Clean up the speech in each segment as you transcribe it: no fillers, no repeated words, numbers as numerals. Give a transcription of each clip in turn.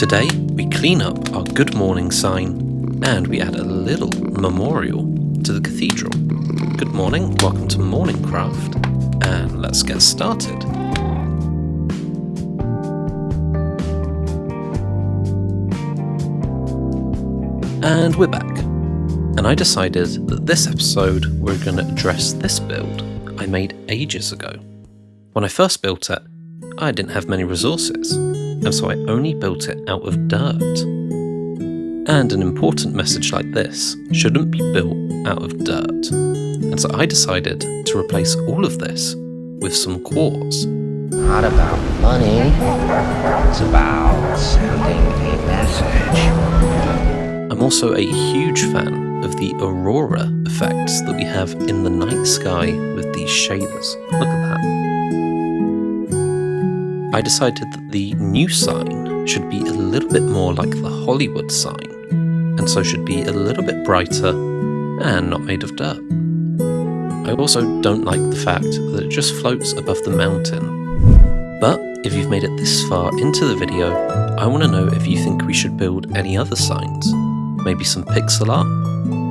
Today, we clean up our Good Morning sign and we add a little memorial to the cathedral. Good morning, welcome to MorningCraft, and let's get started. And we're back. And I decided that this episode we're going to address this build I made ages ago. When I first built it, I didn't have many resources, and so I only built it out of dirt. And an important message like this shouldn't be built out of dirt, and so I decided to replace all of this with some quartz. Not about money, it's about sending a message. I'm also a huge fan of the aurora effects that we have in the night sky with these shaders. Look at that. I decided that the new sign should be a little bit more like the Hollywood sign, and so should be a little bit brighter and not made of dirt. I also don't like the fact that it just floats above the mountain. But if you've made it this far into the video, I want to know if you think we should build any other signs. Maybe some pixel art,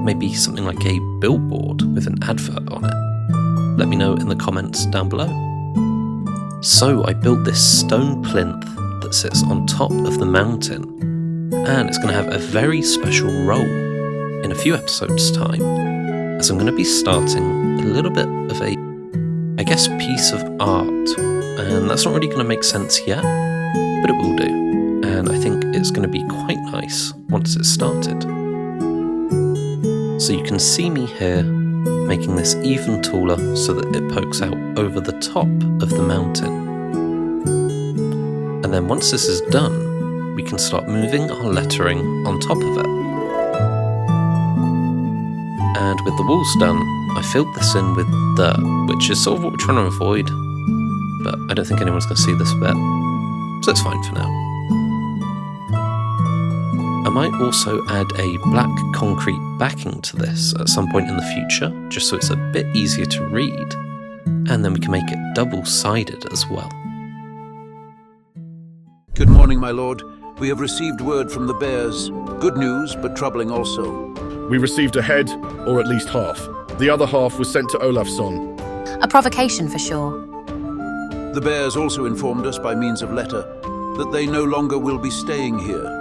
maybe something like a billboard with an advert on it. Let me know in the comments down below. So I built this stone plinth that sits on top of the mountain, and it's going to have a very special role in a few episodes' time, as I'm going to be starting a little bit of a, piece of art, and that's not really going to make sense yet, but it will do, and I think it's going to be quite nice once it's started. So you can see me here making this even taller so that it pokes out over the top of the mountain. And then once this is done, we can start moving our lettering on top of it. And with the walls done, I filled this in with dirt, which is sort of what we're trying to avoid, but I don't think anyone's going to see this bit, so it's fine for now. I might also add a black concrete backing to this at some point in the future, just so it's a bit easier to read, and then we can make it double-sided as well. Good morning, my lord. We have received word from the bears. Good news, but troubling also. We received a head, or at least half. The other half was sent to Olafsson. A provocation for sure. The bears also informed us by means of letter that they no longer will be staying here.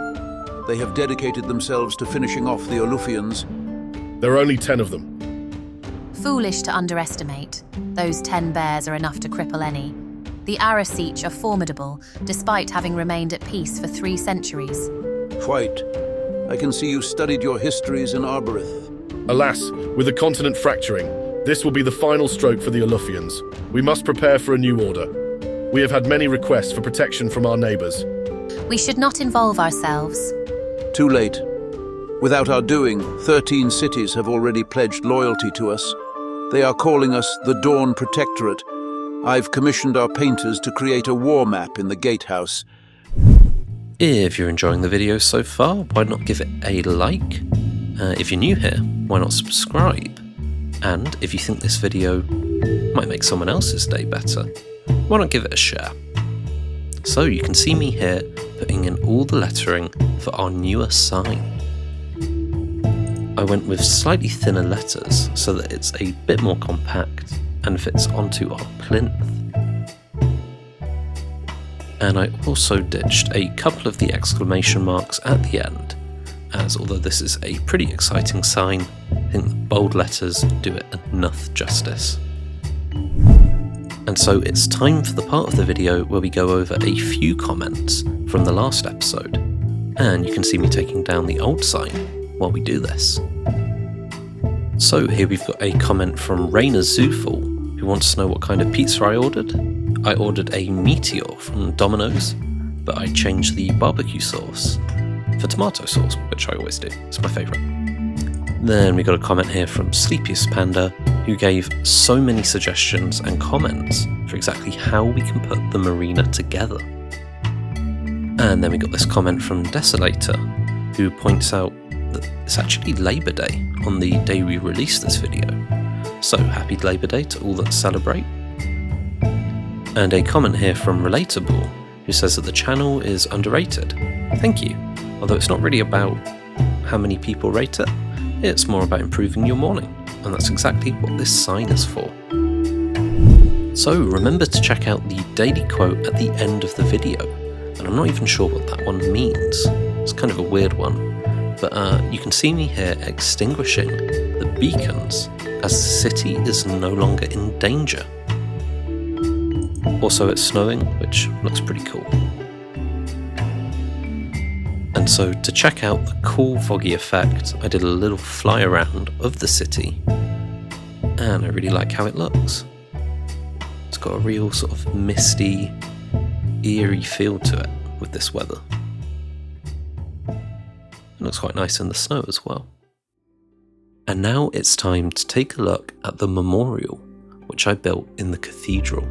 They have dedicated themselves to finishing off the Olufians. There are only 10 of them. Foolish to underestimate. Those 10 bears are enough to cripple any. The Arasich are formidable, despite having remained at peace for 3 centuries. Quite. I can see you studied your histories in Arborith. Alas, with the continent fracturing, this will be the final stroke for the Olufians. We must prepare for a new order. We have had many requests for protection from our neighbours. We should not involve ourselves. Too late. Without our doing, 13 cities have already pledged loyalty to us. They are calling us the Dawn Protectorate. I've commissioned our painters to create a war map in the gatehouse. If you're enjoying the video so far, why not give it a like? If you're new here, why not subscribe? And if you think this video might make someone else's day better, why not give it a share? So you can see me here putting in all the lettering for our newer sign. I went with slightly thinner letters so that it's a bit more compact and fits onto our plinth. And I also ditched a couple of the exclamation marks at the end, as although this is a pretty exciting sign, I think the bold letters do it enough justice. And so it's time for the part of the video where we go over a few comments from the last episode, and you can see me taking down the old sign while we do this. So here we've got a comment from Rainer Zufel, who wants to know what kind of pizza I ordered. I ordered a meteor from Domino's, but I changed the barbecue sauce for tomato sauce, which I always do. It's my favourite. Then we got a comment here from Sleepiest Panda, who gave so many suggestions and comments for exactly how we can put the marina together. And then we got this comment from Desolator, who points out that it's actually Labour Day on the day we released this video. So happy Labour Day to all that celebrate. And a comment here from Relatable, who says that the channel is underrated. thank you. Although it's not really about how many people rate it, it's more about improving your morning, and that's exactly what this sign is for. So remember to check out the daily quote at the end of the video, and I'm not even sure what that one means. It's kind of a weird one, but you can see me here extinguishing the beacons as the city is no longer in danger. Also, it's snowing, which looks pretty cool. And so to check out the cool foggy effect, I did a little fly around of the city, and I really like how it looks. It's got a real sort of misty, eerie feel to it with this weather. It looks quite nice in the snow as well. And now it's time to take a look at the memorial, which I built in the cathedral.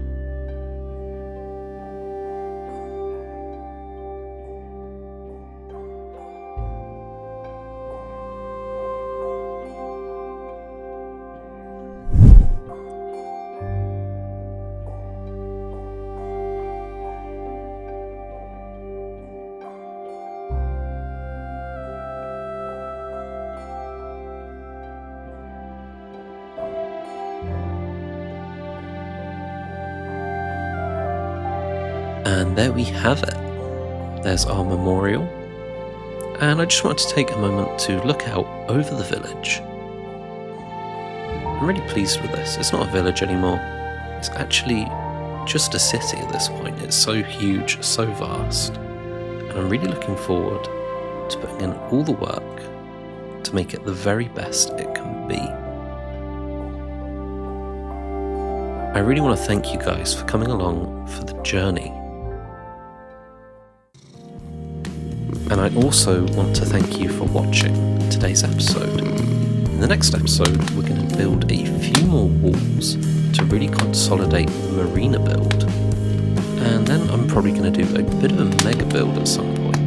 And there we have it. There's our memorial. And I just wanted to take a moment to look out over the village. I'm really pleased with this. It's not a village anymore. It's actually just a city at this point. It's so huge, so vast. And I'm really looking forward to putting in all the work to make it the very best it can be. I really want to thank you guys for coming along for the journey. And I also want to thank you for watching today's episode. In the next episode, we're going to build a few more walls to really consolidate the marina build. And then I'm probably going to do a bit of a mega build at some point.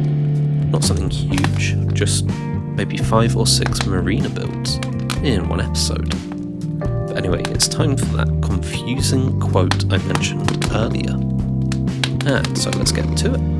Not something huge, just maybe 5 or 6 marina builds in one episode. But anyway, it's time for that confusing quote I mentioned earlier. And so let's get to it.